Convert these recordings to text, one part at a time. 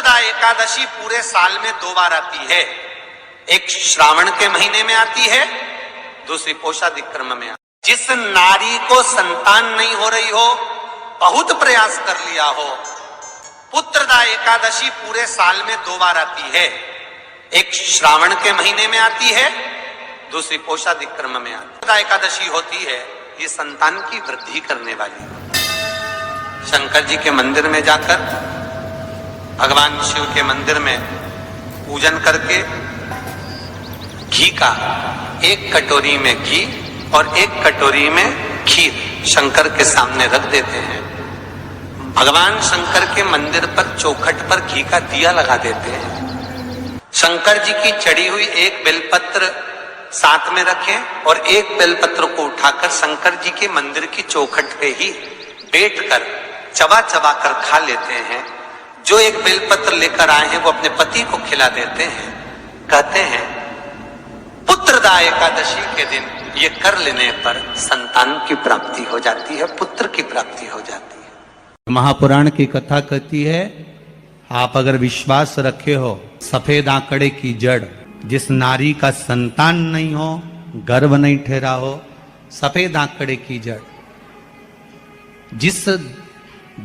पुत्रदा एकादशी पूरे साल में 2 बार आती है। एक श्रावण के महीने में आती है, दूसरी पोषादिक्रम में। जिस नारी को संतान नहीं हो रही हो, बहुत प्रयास कर लिया हो, पुत्रदा एकादशी पूरे साल में 2 बार आती है। एक श्रावण के महीने में आती है, दूसरी पोषादिक्रम में आती है। पुत्रदा एकादशी होती है ये संतान की वृद्धि करने वाली। शंकर जी के मंदिर में जाकर, भगवान शिव के मंदिर में पूजन करके घी का 1 कटोरी में घी और 1 कटोरी में खीर शंकर के सामने रख देते हैं। भगवान शंकर के मंदिर पर चौखट पर घी का दिया लगा देते हैं। शंकर जी की चढ़ी हुई 1 बेलपत्र साथ में रखें और 1 बेलपत्र को उठाकर शंकर जी के मंदिर की चौखट पे ही बैठकर चबा चबा कर खा लेते हैं। जो 1 बेलपत्र लेकर आए हैं वो अपने पति को खिला देते हैं। कहते हैं पुत्रदा एकादशी के दिन ये कर लेने पर संतान की प्राप्ति हो जाती है, पुत्र की प्राप्ति हो जाती है। महापुराण की कथा कहती है, आप अगर विश्वास रखे हो, सफेद आंकड़े की जड़, जिस नारी का संतान नहीं हो, गर्भ नहीं ठहरा हो, सफेद आंकड़े की जड़, जिस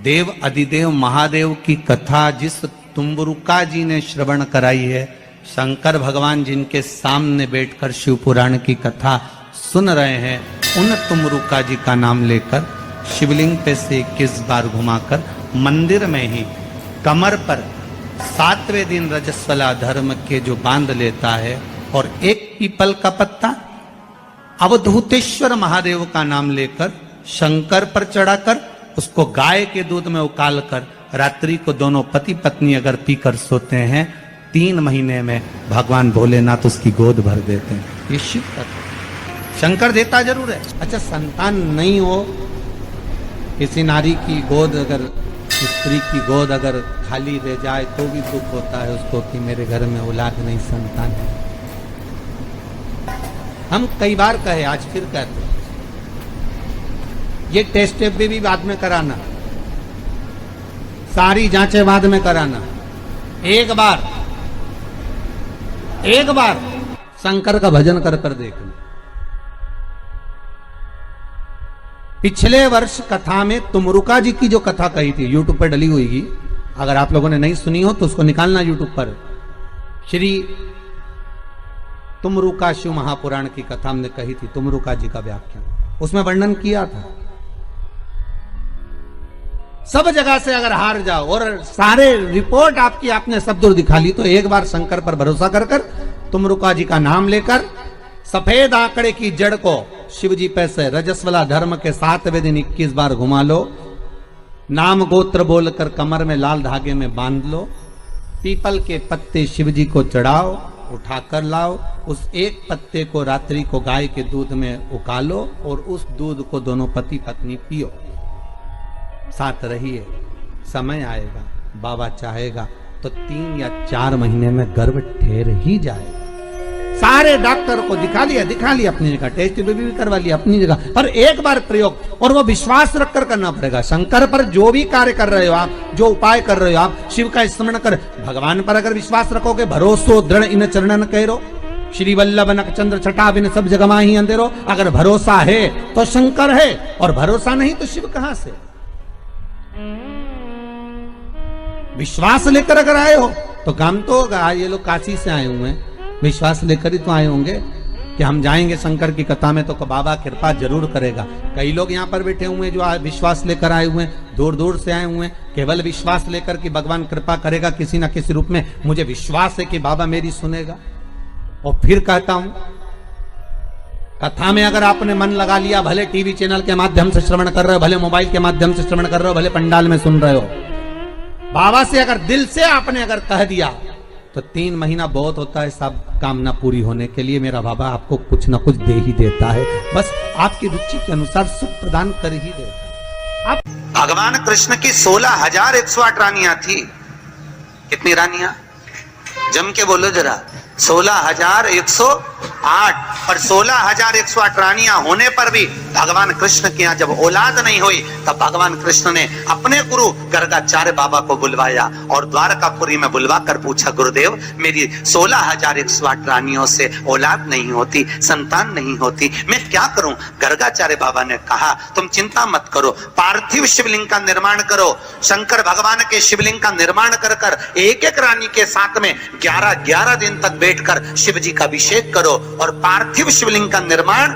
देव अधिदेव महादेव की कथा जिस तुम्बरुका जी ने श्रवण कराई है, शंकर भगवान जिनके सामने बैठकर शिव पुराण की कथा सुन रहे हैं, उन तुम्बरुका जी का नाम लेकर शिवलिंग पे से 21 बार घुमाकर मंदिर में ही कमर पर 7वें दिन रजस्वला धर्म के जो बांध लेता है और 1 पीपल का पत्ता अवधूतेश्वर महादेव का नाम लेकर शंकर पर चढ़ाकर उसको गाय के दूध में उकाल कर रात्रि को दोनों पति पत्नी अगर पीकर सोते हैं, 3 महीने में भगवान भोलेनाथ उसकी गोद भर देते हैं। ये शिव कथा। शंकर देता जरूर है। अच्छा, संतान नहीं हो, किसी नारी की गोद अगर, स्त्री की गोद अगर खाली रह जाए तो भी दुख होता है उसको कि मेरे घर में औलाद नहीं, संतान है। हम कई बार कहे, आज फिर कहते हैं, ये टेस्ट भी बाद में कराना, सारी जांचें बाद में कराना। एक बार शंकर का भजन कर कर देखना। पिछले वर्ष कथा में तुमरुका जी की जो कथा कही थी, यूट्यूब पर डली हुई, अगर आप लोगों ने नहीं सुनी हो तो उसको निकालना यूट्यूब पर। श्री तुमरुका शिव महापुराण की कथा हमने कही थी, तुमरुका जी का व्याख्यान, उसमें वर्णन किया था। सब जगह से अगर हार जाओ और सारे रिपोर्ट आपकी आपने सब दूर दिखा ली, तो एक बार शंकर पर भरोसा कर कर तुमरुका जी का नाम लेकर सफेद आंकड़े की जड़ को शिव जी पे से रजस्वला धर्म के 7वें दिन 21 बार घुमा लो, नाम गोत्र बोलकर कमर में लाल धागे में बांध लो, पीपल के पत्ते शिव जी को चढ़ाओ, उठाकर लाओ, उस 1 पत्ते को रात्रि को गाय के दूध में उकालो और उस दूध को दोनों पति पत्नी पियो, साथ रहिए। समय आएगा, बाबा चाहेगा तो 3 या 4 महीने में गर्भ ठहर ही जाएगा। सारे डॉक्टर को दिखा लिया अपनी जगह, टेस्ट भी करवा लिया अपनी जगह, पर एक बार प्रयोग, और वो विश्वास रखकर करना पड़ेगा। शंकर पर जो भी कार्य कर रहे हो आप, जो उपाय कर रहे हो आप, शिव का स्मरण कर, भगवान पर अगर विश्वास रखोगे, भरोसो दृढ़ इन चरणन कहो, श्री वल्लभ नख चंद्र छटा बिन सब जगमा ही अंधेरो। अगर भरोसा है तो शंकर है, और भरोसा नहीं तो शिव कहां से। विश्वास लेकर अगर आए हो तो काम तो होगा। ये लोग काशी से आए हुए हैं, विश्वास लेकर ही तो आए होंगे कि हम जाएंगे शंकर की कथा में तो बाबा कृपा जरूर करेगा। कई लोग यहाँ पर बैठे हुए हैं जो विश्वास लेकर आए हुए हैं, दूर दूर से आए हुए हैं, केवल विश्वास लेकर कि भगवान कृपा करेगा किसी ना किसी रूप में, मुझे विश्वास है कि बाबा मेरी सुनेगा। और फिर कहता हूं, कथा में अगर आपने मन लगा लिया, भले टीवी चैनल के माध्यम से श्रवण कर रहे हो, भले मोबाइल के माध्यम से श्रवण कर रहे हो, भले पंडाल में सुन रहे हो, बाबा से अगर दिल से आपने अगर कह दिया तो 3 महीना बहुत होता है सब कामना पूरी होने के लिए। मेरा बाबा आपको कुछ ना कुछ दे ही देता है, बस आपकी रुचि के अनुसार सुख प्रदान कर ही देता है। भगवान कृष्ण की 16,108 रानियां थी। कितनी रानियां? जम के बोलो जरा। 16,108। और 16,108 रानियां होने पर भी भगवान कृष्ण के यहाँ जब औलाद नहीं हुई तब भगवान कृष्ण ने अपने गुरु गर्गाचार्य बाबा को बुलवाया और द्वारकापुरी में बुलवा कर पूछा, गुरुदेव मेरी 16,108 रानियों से औलाद नहीं होती, संतान नहीं होती, मैं क्या करूं? गर्गाचार्य बाबा ने कहा, तुम चिंता मत करो, पार्थिव शिवलिंग का निर्माण करो। शंकर भगवान के शिवलिंग का निर्माण कर कर एक एक रानी के साथ में 11-11 दिन तक बैठकर शिव जी का अभिषेक करो। और पार्थिव शिवलिंग का निर्माण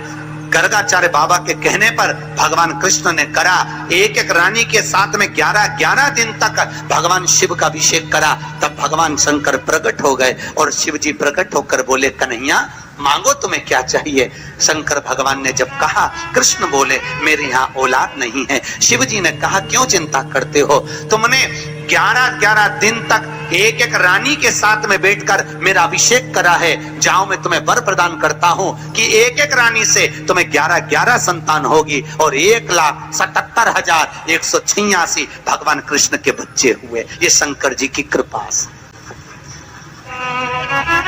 गर्गाचार्य बाबा के कहने पर भगवान कृष्ण ने करा। एक एक रानी के साथ में 11-11 दिन तक भगवान शिव का अभिषेक करा। तब भगवान शंकर प्रकट हो गए और शिव जी प्रकट होकर बोले, कन्हैया मांगो तुम्हें क्या चाहिए? शंकर भगवान ने जब कहा, कृष्ण बोले मेरे यहाँ औलाद नहीं है। शिव जी ने कहा, क्यों चिंता करते हो? तुमने 11-11 दिन तक एक एक रानी के साथ में बैठकर मेरा अभिषेक करा है। जाओ मैं तुम्हें वर प्रदान करता हूं कि एक एक रानी से तुम्हें 11-11 संतान होगी और 1,77,186 भगवान कृष्ण के बच्चे हुए। ये शंकर जी की कृपा से।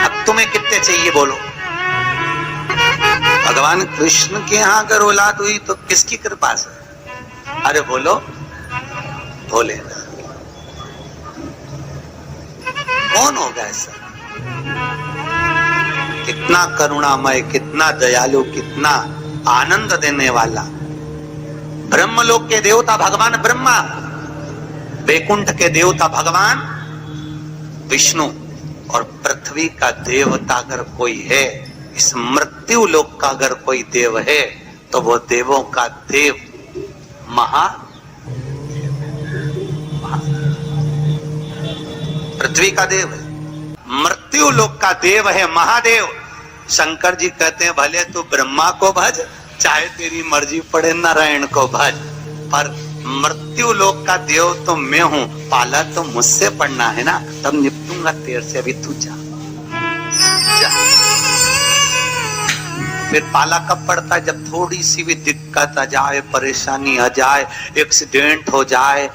अब तुम्हें कितने चाहिए बोलो? भगवान कृष्ण के यहाँ अगर औलाद हुई तो किसकी कृपा से? अरे बोलो, बोले कौन होगा ऐसा? कितना करुणामय, कितना दयालु, कितना आनंद देने वाला। ब्रह्मलोक के देवता भगवान ब्रह्मा, वैकुंठ के देवता भगवान विष्णु और पृथ्वी का देवता अगर कोई है, इस मृत्यु लोक का अगर कोई देव है तो वो देवों का देव पृथ्वी का देव है, मृत्यु लोक का देव है महादेव। शंकर जी कहते हैं, भले तू ब्रह्मा को भज, चाहे तेरी मर्जी पड़े नारायण को भज, पर मृत्यु लोक का देव तो मैं हूं, पाला तो मुझसे पड़ना है ना, तब निपटूंगा तेरे से। अभी तू जा। फिर पाला कब पड़ता है? जब थोड़ी सी भी दिक्कत आ जाए, परेशानी आ जाए, एक्सीडेंट हो जाए,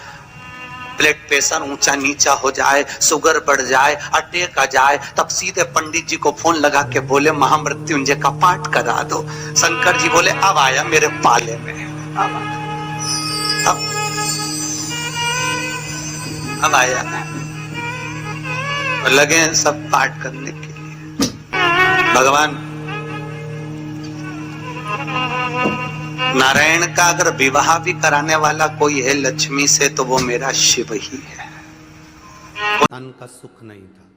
ब्लड प्रेशर ऊंचा नीचा हो जाए, शुगर बढ़ जाए, अटैक आ जाए, तब सीधे पंडित जी को फोन लगा के बोले महामृत्युंजय का पाठ करा दो। शंकर जी बोले अब आया मेरे पाले में, अब आया, लगे सब पाठ करने के लिए। भगवान नारायण का अगर विवाह भी कराने वाला कोई है लक्ष्मी से तो वो मेरा शिव ही है। संतान का सुख नहीं था।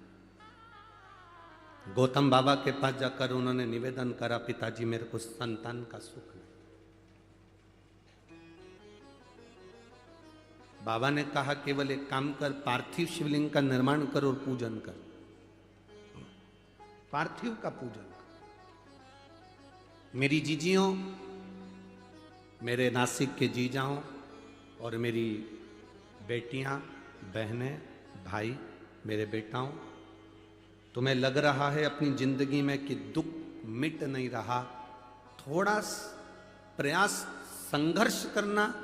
गौतम बाबा के पास जाकर उन्होंने निवेदन करा, पिताजी मेरे को संतान का सुख नहीं। बाबा ने कहा केवल एक काम कर, पार्थिव शिवलिंग का निर्माण कर और पूजन कर, पार्थिव का पूजन कर। मेरी जीजियों, मेरे नासिक के जीजाओं और मेरी बेटियां, बहनें, भाई, मेरे बेटाओं, तुम्हें लग रहा है अपनी जिंदगी में कि दुख मिट नहीं रहा, थोड़ा प्रयास, संघर्ष करना,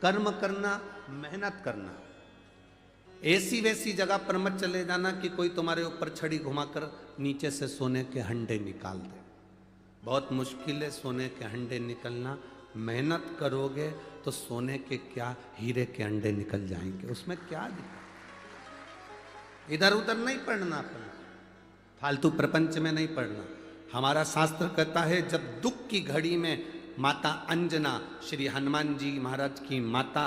कर्म करना, मेहनत करना। ऐसी वैसी जगह पर मत चले जाना कि कोई तुम्हारे ऊपर छड़ी घुमाकर नीचे से सोने के हंडे निकाल दे। बहुत मुश्किल है सोने के हंडे निकलना। मेहनत करोगे तो सोने के क्या, हीरे के अंडे निकल जाएंगे। उसमें क्या दिक्कत? इधर उधर नहीं पढ़ना, अपना फालतू प्रपंच में नहीं पढ़ना। हमारा शास्त्र कहता है जब दुख की घड़ी में माता अंजना, श्री हनुमान जी महाराज की माता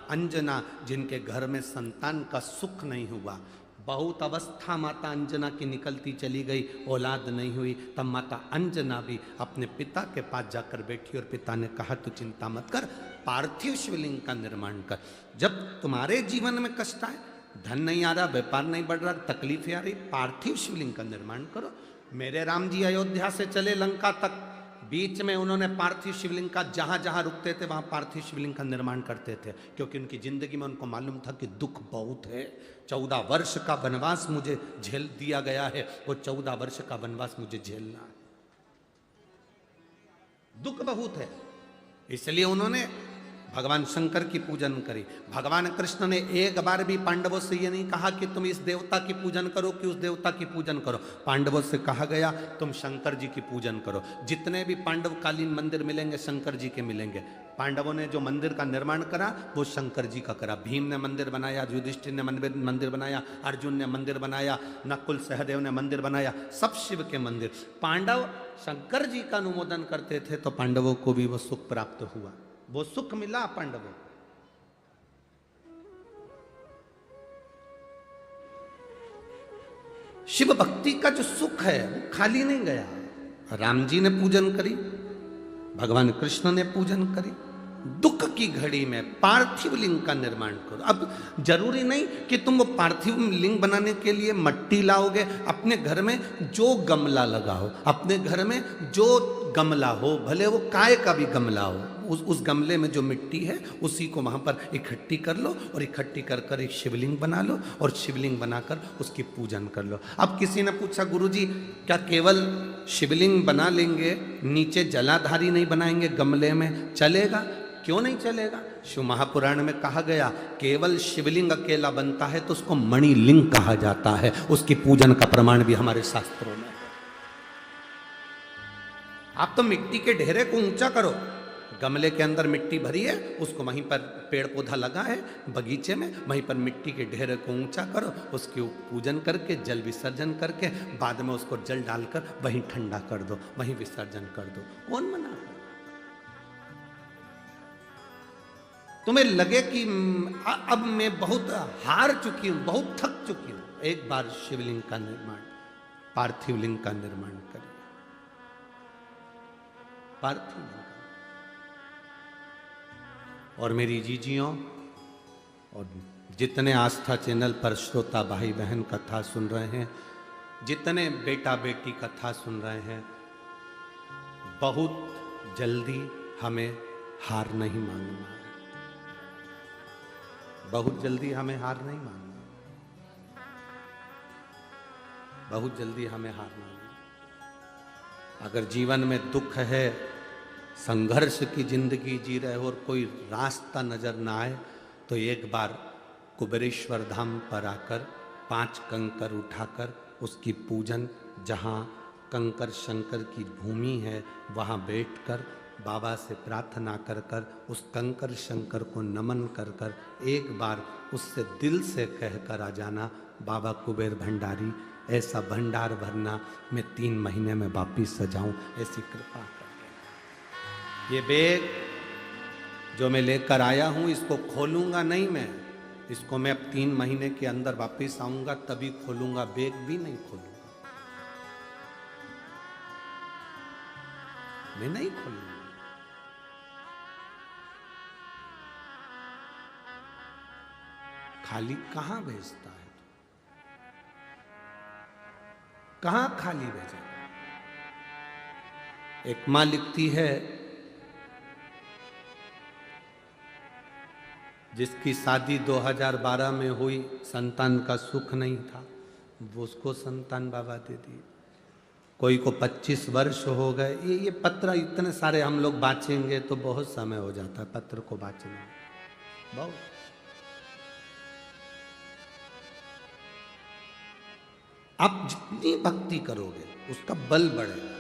अंजना, जिनके घर में संतान का सुख नहीं हुआ, बहुत अवस्था माता अंजना की निकलती चली गई, औलाद नहीं हुई, तब माता अंजना भी अपने पिता के पास जाकर बैठी और पिता ने कहा तू चिंता मत कर, पार्थिव शिवलिंग का निर्माण कर। जब तुम्हारे जीवन में कष्ट आए, धन नहीं आ रहा, व्यापार नहीं बढ़ रहा, तकलीफें आ रही, पार्थिव शिवलिंग का निर्माण करो। मेरे राम जी अयोध्या से चले लंका तक, बीच में उन्होंने पार्थिव शिवलिंग का जहां जहां रुकते थे वहां पार्थिव शिवलिंग का निर्माण करते थे, क्योंकि उनकी जिंदगी में उनको मालूम था कि दुख बहुत है। 14 वर्ष का वनवास मुझे झेल दिया गया है, वो 14 वर्ष का वनवास मुझे झेलना है, दुख बहुत है। इसलिए उन्होंने भगवान शंकर की पूजन करी। भगवान कृष्ण ने एक बार भी पांडवों से ये नहीं कहा कि तुम इस देवता की पूजन करो कि उस देवता की पूजन करो। पांडवों से कहा गया तुम शंकर जी की पूजन करो। जितने भी पांडवकालीन मंदिर मिलेंगे शंकर जी के मिलेंगे। पांडवों ने जो मंदिर का निर्माण करा वो शंकर जी का करा। भीम ने मंदिर बनाया, युधिष्ठिर ने मंदिर बनाया, अर्जुन ने मंदिर बनाया, नकुल सहदेव ने मंदिर बनाया, सब शिव के मंदिर। पांडव शंकर जी का अनुमोदन करते थे तो पांडवों को भी वो सुख प्राप्त हुआ, वो सुख मिला पांडवों। शिव भक्ति का जो सुख है वो खाली नहीं गया। राम जी ने पूजन करी, भगवान कृष्ण ने पूजन करी। दुख की घड़ी में पार्थिव लिंग का निर्माण करो। अब जरूरी नहीं कि तुम वो पार्थिव लिंग बनाने के लिए मट्टी लाओगे। अपने घर में जो गमला लगाओ, अपने घर में जो गमला हो, भले वो काय का भी गमला हो, उस गमले में जो मिट्टी है उसी को वहां पर इकट्ठी कर लो और इकट्ठी कर कर एक शिवलिंग बना लो और शिवलिंग बनाकर उसकी पूजन कर लो। अब किसी ने पूछा गुरुजी क्या केवल शिवलिंग बना लेंगे, नीचे जलाधारी नहीं बनाएंगे गमले में, चलेगा? क्यों नहीं चलेगा? शिव महापुराण में कहा गया केवल शिवलिंग अकेला बनता है तो उसको मणिलिंग कहा जाता है। उसकी पूजन का प्रमाण भी हमारे शास्त्रों में है। आप तो मिट्टी के ढेरे को ऊंचा करो, गमले के अंदर मिट्टी भरी है, उसको वहीं पर पेड़ पौधा लगा है बगीचे में, वहीं पर मिट्टी के ढेरे को ऊंचा करो, उसकी पूजन करके जल विसर्जन करके बाद में उसको जल डालकर वहीं ठंडा कर दो, वहीं विसर्जन कर दो। कौन मना? तुम्हें लगे कि अब मैं बहुत हार चुकी हूं, बहुत थक चुकी हूं, एक बार शिवलिंग का निर्माण, पार्थिव लिंग का निर्माण करिए। पार्थिव लिंग। और मेरी जीजियों और जितने आस्था चैनल पर श्रोता भाई बहन कथा सुन रहे हैं, जितने बेटा बेटी कथा सुन रहे हैं, बहुत जल्दी हमें हार नहीं मानना है। बहुत जल्दी हमें हार नहीं मानना, बहुत जल्दी हमें हार मानना। अगर जीवन में दुख है, संघर्ष की जिंदगी जी रहे हो और कोई रास्ता नजर ना आए तो एक बार कुबेरेश्वर धाम पर आकर 5 कंकर उठाकर उसकी पूजन, जहाँ कंकर शंकर की भूमि है वहाँ बैठकर बाबा से प्रार्थना कर कर उस कंकर शंकर को नमन कर कर एक बार उससे दिल से कह कर आ जाना, बाबा कुबेर भंडारी ऐसा भंडार भरना मैं 3 महीने में वापिस सजाऊं, ऐसी कृपा कर। ये बैग जो मैं लेकर आया हूं इसको खोलूंगा नहीं मैं, इसको मैं अब 3 महीने के अंदर वापिस आऊंगा तभी खोलूंगा, बैग भी नहीं खोलूंगा, मैं नहीं खोलूंगा। खाली कहां भेजता है? कहां खाली भेजा? एक मां लिखती है जिसकी शादी 2012 में हुई, संतान का सुख नहीं था, वो उसको संतान बाबा दे दिए। कोई को 25 वर्ष हो गए। ये पत्र इतने सारे हम लोग बाँचेंगे तो बहुत समय हो जाता है पत्र को बाँचने में, बहुत। आप जितनी भक्ति करोगे उसका बल बढ़ेगा।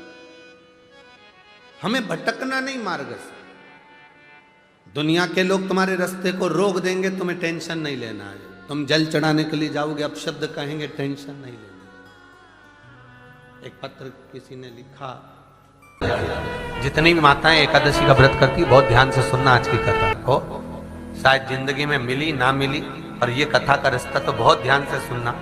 हमें भटकना नहीं मार्ग से। दुनिया के लोग तुम्हारे रास्ते को रोक देंगे, तुम्हें टेंशन नहीं लेना है। तुम जल चढ़ाने के लिए जाओगे, अपशब्द कहेंगे, टेंशन नहीं लेना। एक पत्र किसी ने लिखा, जितनी भी माताएं एकादशी का व्रत करती बहुत ध्यान से सुनना आज की कथा को, शायद जिंदगी में मिली ना मिली, और ये कथा का रिश्ता तो बहुत ध्यान से सुनना।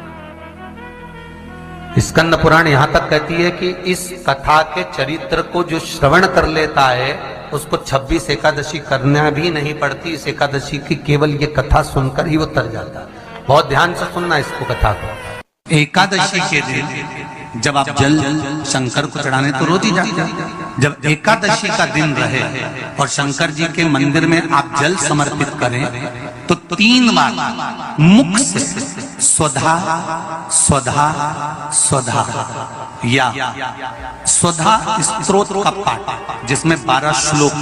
स्कंद पुराण यहां तक कहती है कि इस कथा के चरित्र को जो श्रवण कर लेता है उसको 26 एकादशी करना भी नहीं पड़ती। इस एकादशी की केवल ये कथा सुनकर ही वो तर जाता है। बहुत ध्यान से सुनना इसको, कथा को। एकादशी के दिन जब आप जल शंकर को चढ़ाने तो रोज ही जाते हैं। जब एकादशी का दिन रहे और शंकर जी के मंदिर में आप जल समर्पित करें तो 3 बार मुख से स्वधा स्वधा स्वधा या स्वधा स्तोत्र का पाठ, जिसमें 12 श्लोक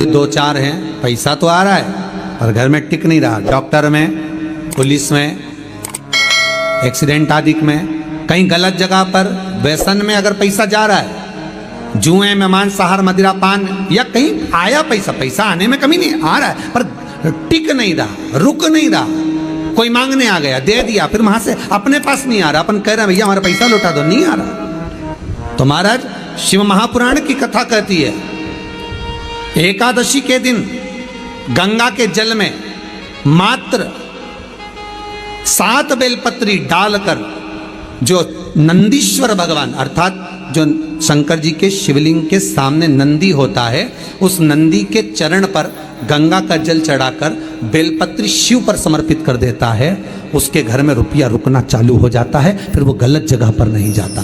दो चार हैं, पैसा तो आ रहा है पर घर में टिक नहीं रहा। डॉक्टर में, पुलिस में, एक्सीडेंट आदि में, कहीं गलत जगह पर, व्यसन में अगर पैसा जा रहा है, जुए में, मांसाहार, मदिरा पान, या कहीं आया पैसा, पैसा आने में कमी नहीं, आ रहा है पर टिक नहीं रहा, रुक नहीं रहा। कोई मांगने आ गया, दे दिया, फिर वहां से अपने पास नहीं आ रहा, अपन कह रहे हैं भैया हमारा पैसा लौटा दो, नहीं आ रहा। तो महाराज शिव महापुराण की कथा कहती है, एकादशी के दिन गंगा के जल में मात्र 7 बेलपत्री डालकर जो नंदीश्वर भगवान अर्थात जो शंकर जी के शिवलिंग के सामने नंदी होता है, उस नंदी के चरण पर गंगा का जल चढ़ाकर बेलपत्री शिव पर समर्पित कर देता है, उसके घर में रुपया रुकना चालू हो जाता है। फिर वो गलत जगह पर नहीं जाता,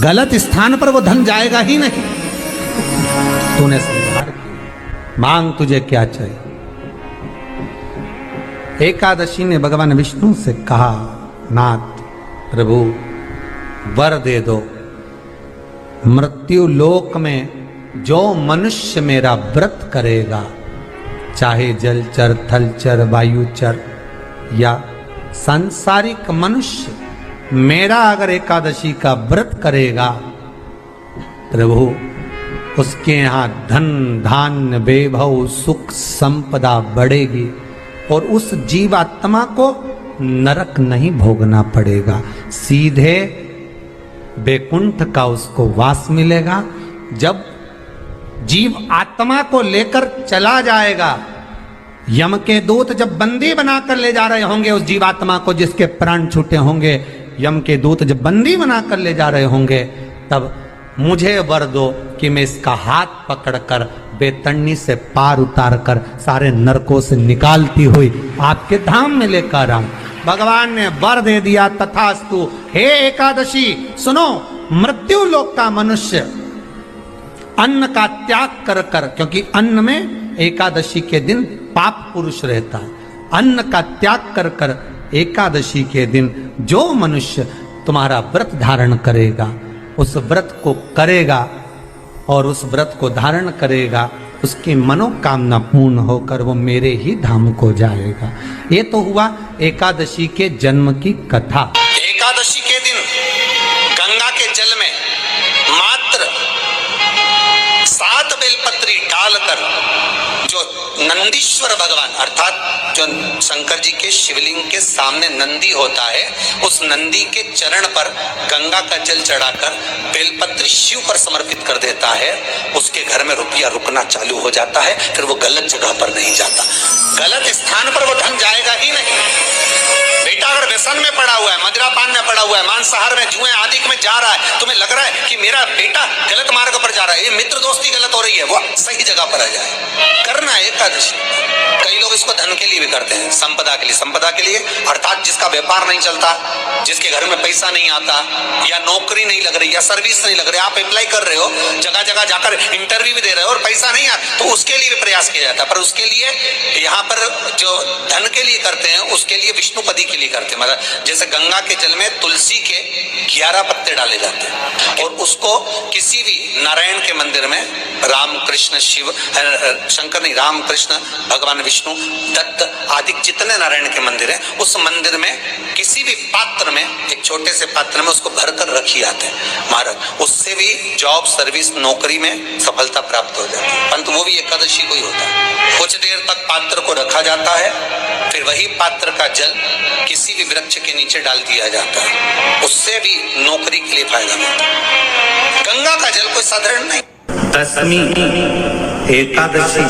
गलत स्थान पर वो धन जाएगा ही नहीं। तूने संहार किया, मांग तुझे क्या चाहिए। एकादशी ने भगवान विष्णु से कहा, नाथ प्रभु वर दे दो, मृत्यु लोक में जो मनुष्य मेरा व्रत करेगा, चाहे जलचर, थलचर, वायुचर या सांसारिक मनुष्य, मेरा अगर एकादशी का व्रत करेगा प्रभु, उसके यहाँ धन धान्य वैभव सुख संपदा बढ़ेगी और उस जीवात्मा को नरक नहीं भोगना पड़ेगा, सीधे बैकुंठ का उसको वास मिलेगा। जब जीव आत्मा को लेकर चला जाएगा, यम के दूत जब बंदी बनाकर ले जा रहे होंगे उस जीवात्मा को जिसके प्राण छूटे होंगे, यम के दूत जब बंदी बनाकर ले जा रहे होंगे, तब मुझे वर दो कि मैं इसका हाथ पकड़कर बेतन्नी से पार उतार कर सारे नरकों से निकालती हुई आपके धाम में लेकर आऊं। भगवान ने वर दे दिया, तथास्तु। हे एकादशी सुनो, मृत्यु लोक का मनुष्य अन्न का त्याग कर कर, क्योंकि अन्न में एकादशी के दिन पाप पुरुष रहता है, अन्न का त्याग कर कर एकादशी के दिन जो मनुष्य तुम्हारा व्रत धारण करेगा, उस व्रत को करेगा और उस व्रत को धारण करेगा, उसकी मनोकामना पूर्ण होकर वो मेरे ही धाम को जाएगा। ये तो हुआ एकादशी के जन्म की कथा। एकादशी के दिन गंगा के जल में मात्र 7 बेलपत्री डालकर जो नंदीश्वर भगवान अर्थात जो शंकर जी के शिवलिंग के सामने नंदी होता है, उस नंदी के चरण पर गंगा का जल चढ़ाकर बेलपत्री शिव पर समर्पित कर देता है, उसके घर में रुपया रुकना चालू हो जाता है, फिर वो गलत जगह पर नहीं जाता, गलत स्थान पर वो धन जाएगा ही नहीं। बेटा अगर व्यसन में पड़ा हुआ है, मदिरा पान में पड़ा हुआ है, मांसाहार में, जुए आदि में जा रहा है, तुम्हें लग रहा है कि मेरा बेटा गलत मार्ग पर जा रहा है, ये मित्र दोस्ती गलत हो रही है, वो सही जगह पर आ जाए। करना है एकादशी। कई लोग इसको धन के लिए भी करते हैं, संपदा के लिए, संपदा के लिए अर्थात जिसका व्यापार नहीं चलता, जिसके घर में पैसा नहीं आता, या नौकरी नहीं लग रही, या सर्विस नहीं लग रही, आप अप्लाई कर रहे हो, जगह जगह जाकर इंटरव्यू भी दे रहे हो और पैसा नहीं आता, तो उसके लिए भी प्रयास किया जाता है। पर उसके लिए यहाँ पर जो धन के लिए करते हैं, उसके लिए विष्णुपदी के लिए करते हैं। मतलब जैसे गंगा के जल में तुलसी के 11 पत्ते डाले जाते हैं और उसको किसी भी नारायण के मंदिर में, राम कृष्ण शिव शंकर नहीं, राम कृष्ण भगवान विष्णु दत्त आदि जितने नारायण के मंदिर हैं, उस मंदिर में किसी भी पात्र में, एक छोटे से पात्र में उसको भर कर रखी जाते हैं महाराज, उससे भी जॉब सर्विस नौकरी में सफलता प्राप्त हो जाती है। परंतु वो भी एकादशी को ही होता है। कुछ देर तक पात्र को रखा जाता है, फिर वही पात्र का जल किसी भी वृक्ष के नीचे डाल दिया जाता है, उससे भी नौकरी के लिए फायदा मिलता है। गंगा का जल कोई साधारण नहीं। दशमी, एकादशी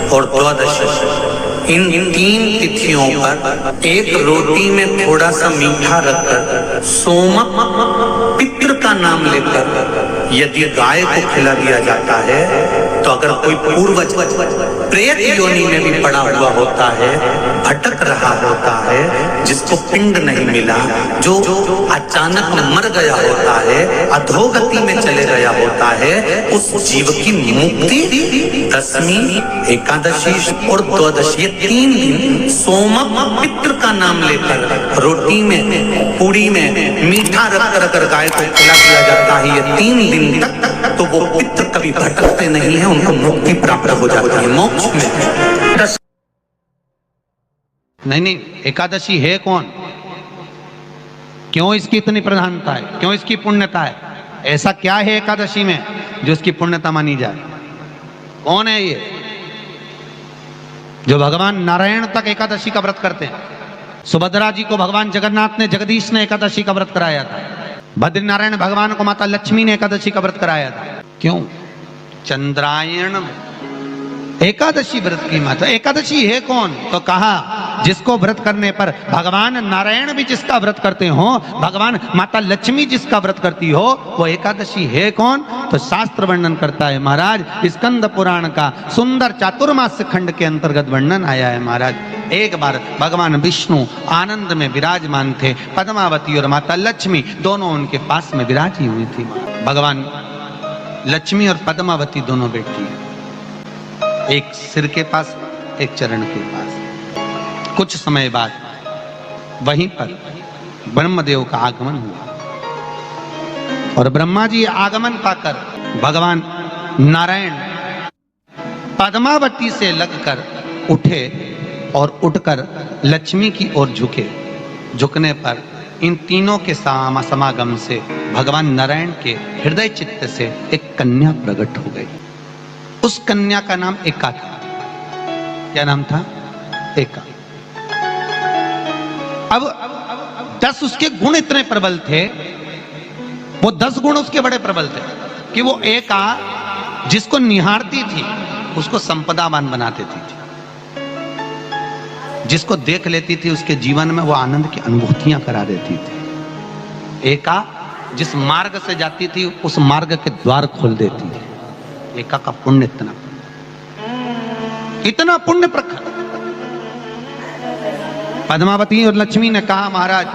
और द्वादशी, इन 3 तिथियों पर एक रोटी में थोड़ा सा मीठा रखकर सोमक पितृ का नाम लेकर यदि गाय को खिला दिया जाता है, तो अगर कोई पूर्वज प्रेत योनि में भी पड़ा हुआ होता है, भटक रहा होता है, जिसको पिंड नहीं मिला, जो अचानक मर गया होता है, अधोगति में चले गया होता है, उस जीव की मुक्ति दशमी, एकादशी और द्वादशी 3 दिन सोमक पितृ का नाम लेकर रोटी में, पूड़ी में मीठा रखकर अगर गाय को खिला दिया जाता है ये 3 दिन तक, तो वो पितृ कभी भटकते नहीं है, उनको मुक्ति प्राप्त हो जाती है, मोक्ष मिलता है। नहीं, एकादशी है कौन? क्यों इसकी इतनी प्रधानता है? क्यों इसकी पुण्यता है? ऐसा क्या है एकादशी में जो इसकी पुण्यता मानी जाए? कौन है ये जो भगवान नारायण तक एकादशी का व्रत करते हैं? सुभद्रा जी को भगवान जगन्नाथ ने, जगदीश ने एकादशी का व्रत कराया था। बद्रीनारायण भगवान को माता लक्ष्मी ने एकादशी का व्रत कराया था। क्यों? चंद्रायण एकादशी व्रत की माता। एकादशी है कौन? तो कहा जिसको व्रत करने पर भगवान नारायण भी जिसका व्रत करते हो, भगवान माता लक्ष्मी जिसका व्रत करती हो, वो एकादशी है कौन? तो शास्त्र वर्णन करता है महाराज, स्कंद पुराण का सुंदर चातुर्मास्य खंड के अंतर्गत वर्णन आया है महाराज। एक बार भगवान विष्णु आनंद में विराजमान थे, पद्मावती और माता लक्ष्मी दोनों उनके पास में विराजी हुई थी। भगवान लक्ष्मी और पद्मावती दोनों बैठी, एक सिर के पास, एक चरण के पास। कुछ समय बाद वहीं पर ब्रह्मदेव का आगमन हुआ और ब्रह्मा जी आगमन पाकर भगवान नारायण पद्मावती से लगकर उठे और उठकर लक्ष्मी की ओर झुके। झुकने पर इन तीनों के समागम से भगवान नारायण के हृदय चित्त से एक कन्या प्रकट हो गई। उस कन्या का नाम एका था। क्या नाम था? एका। अब 10 उसके गुण इतने प्रबल थे, वो 10 गुण उसके बड़े प्रबल थे कि वो एका जिसको निहारती थी उसको संपदावान बना देती थी। जिसको देख लेती थी उसके जीवन में वो आनंद की अनुभूतियां करा देती थी। एका जिस मार्ग से जाती थी उस मार्ग के द्वार खोल देती थी। एका का पुण्य इतना पुण्य प्रखर। पद्मावती और लक्ष्मी ने कहा महाराज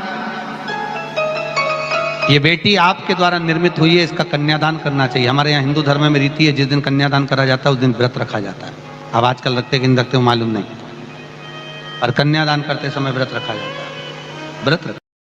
ये बेटी आपके द्वारा निर्मित हुई है, इसका कन्यादान करना चाहिए। हमारे यहाँ हिंदू धर्म में रीति है, जिस दिन कन्यादान करा जाता है उस दिन व्रत रखा जाता है। अब आजकल रखते कि नहीं रखते हो मालूम नहीं, और कन्यादान करते समय व्रत रखा जाता है। व्रत